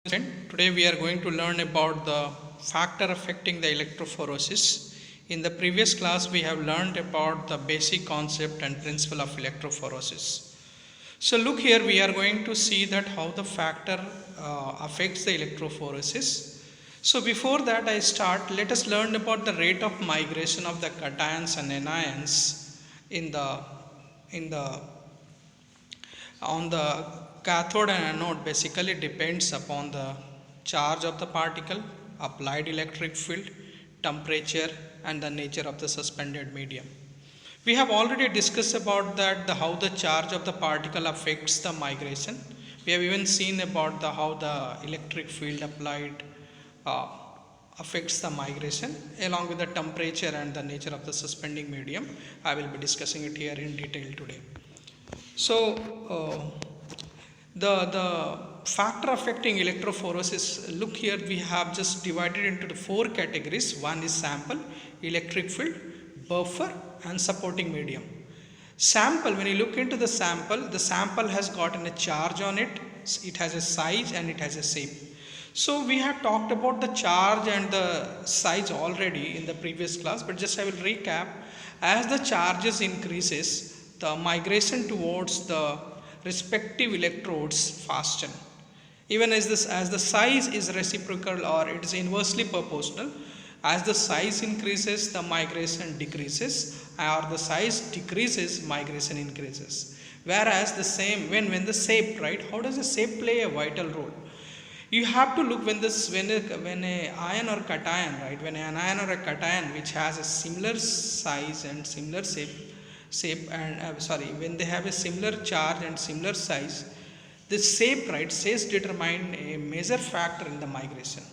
Today we are going to learn about the factor affecting the electrophoresis. In the previous class we have learned about the basic concept and principle of electrophoresis. So look here, we are going to see that how the factor affects the electrophoresis. So before that I start, let us learn about the rate of migration of the cations and anions in the on the cathode and anode basically depends upon the charge of the particle, applied electric field, temperature and the nature of the suspended medium. We have already discussed about that how the charge of the particle affects the migration. We have even seen about how the electric field applied uh, affects the migration along with the temperature and the nature of the suspending medium. I will be discussing it here in detail today. So, the factor affecting electrophoresis, look here, we have just divided into the four categories. One is sample, electric field, buffer and supporting medium. Sample, when you look into the sample has gotten a charge on it, it has a size and it has a shape. So we have talked about the charge and the size already in the previous class, but just I will recap. As the charges increases, the migration towards the respective electrodes fasten. Even as the size is reciprocal or it is inversely proportional, as the size increases, the migration decreases, or the size decreases, migration increases. Whereas the same when the shape, right? How does the shape play a vital role? You have to look when a ion or cation, right? When an ion or a cation which has a similar size and similar shape and when they have a similar charge and similar size, the shape, right, says determine a major factor in the migration.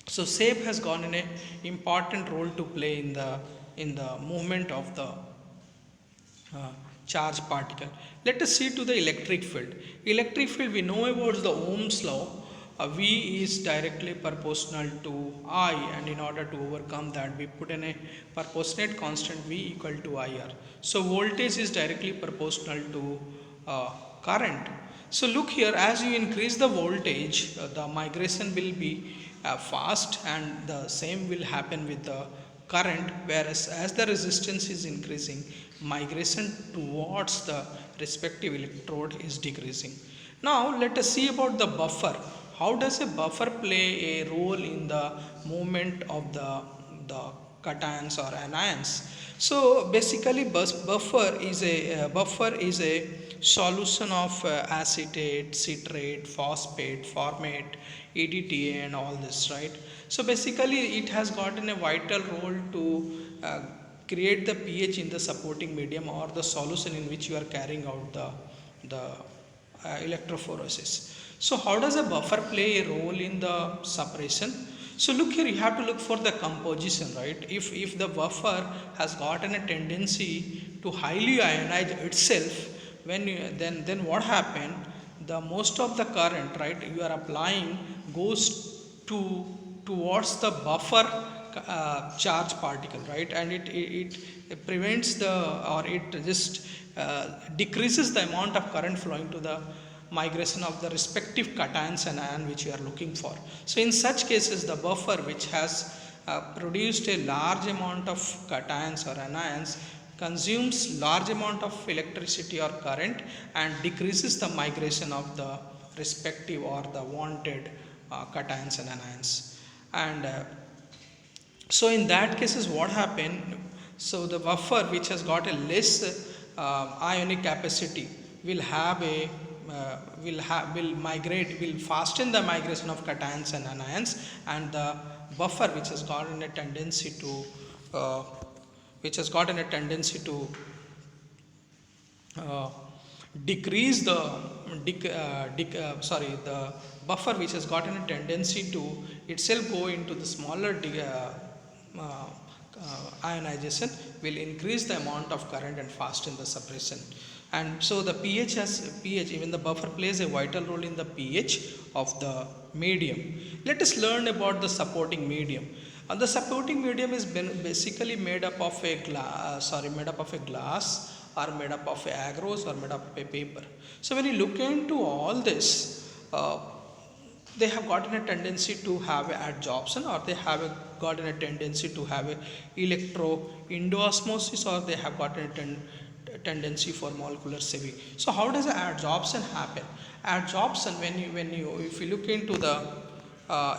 So shape has gone in a important role to play in the movement of the charged particle. Let us see to the electric field. Electric field, we know about the Ohm's law. V is directly proportional to I, and in order to overcome that we put in a proportionate constant V equal to IR. So voltage is directly proportional to current. So look here, as you increase the voltage, the migration will be fast, and the same will happen with the current, whereas as the resistance is increasing, migration towards the respective electrode is decreasing. Now let us see about the buffer. How does a buffer play a role in the movement of the cations or anions? So basically buffer is a solution of acetate, citrate, phosphate, formate, EDTA and all this, right? So basically it has gotten a vital role to create the pH in the supporting medium or the solution in which you are carrying out the electrophoresis. So how does a buffer play a role in the suppression? So look here, you have to look for the composition, right? If the buffer has gotten a tendency to highly ionize itself, then what happened? The most of the current, right, you are applying goes towards the buffer charge particle, right, and it prevents or it just decreases the amount of current flowing to the migration of the respective cations and ion which you are looking for. So in such cases, the buffer which has produced a large amount of cations or anions consumes large amount of electricity or current and decreases the migration of the respective or the wanted cations and anions. And so in that cases what happened, so the buffer which has got a less ionic capacity will have a will fasten the migration of cations and anions, and the buffer which has gotten a tendency to decrease the the buffer which has gotten a tendency to itself go into the smaller ionization will increase the amount of current and fasten the suppression. And so the pH, even the buffer plays a vital role in the pH of the medium. Let us learn about the supporting medium. The supporting medium is basically made up of a glass or made up of agarose or made up of a paper. So when you look into all this, they have gotten a tendency to have a adsorption, or they have gotten a tendency to have a electro endosmosis, or they have gotten a tendency for molecular sieving. So how does adsorption happen? Adsorption, when you if you look into the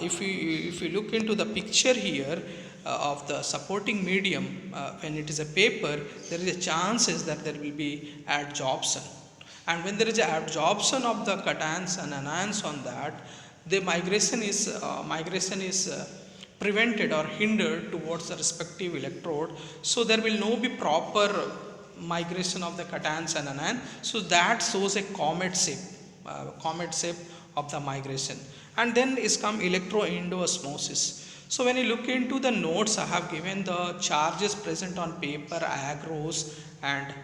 if you look into the picture here of the supporting medium, when it is a paper, there is a chances that there will be adsorption, and when there is a absorption of the cations and anions on that, the migration is prevented or hindered towards the respective electrode. So there will no be proper migration of the cations and anion. So that shows a comet shape of the migration. And then is come electroendosmosis. So when you look into the notes, I have given the charges present on paper, agarose, and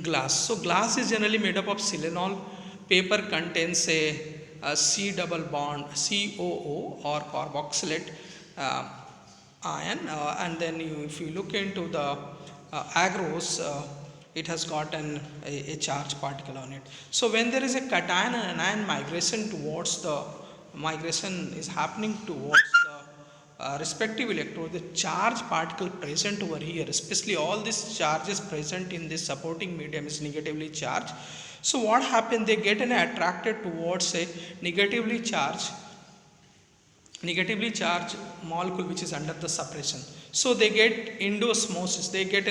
glass. So glass is generally made up of silanol. Paper contains a C double bond COO or carboxylate ion, and then if you look into the agarose, it has got a charge particle on it. So when there is a cation and anion migration is happening towards the respective electrode, the charge particle present over here, especially all these charges present in this supporting medium, is negatively charged. So what happens, they get attracted towards a negatively charged molecule which is under the suppression. So they get endosmosis, they get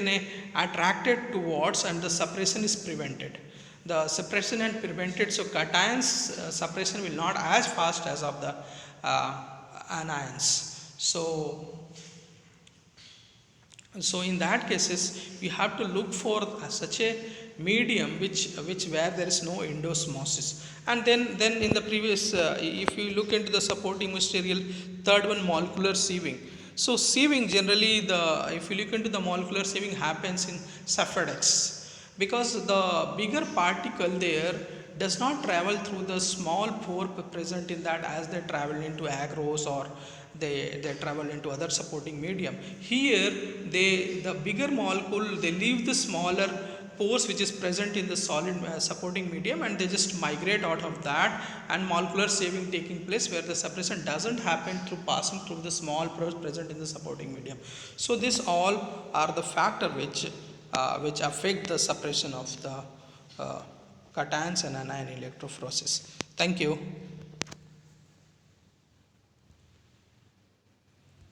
attracted towards, and the suppression is prevented. The suppression is prevented, so cations suppression will not as fast as of the anions. So in that cases, we have to look for such a medium which where there is no endosmosis. And then in the previous, if you look into the supporting material, third one, molecular sieving. So sieving, generally if you look into the molecular sieving, happens in Sephadex, because the bigger particle there does not travel through the small pore present in that, as they travel into agarose, or they travel into other supporting medium. Here the bigger molecule, they leave the smaller pores which is present in the solid supporting medium, and they just migrate out of that, and molecular sieving taking place, where the suppression doesn't happen through passing through the small pores present in the supporting medium. So this all are the factor which affect the suppression of the cations and anion electrophoresis. Thank you.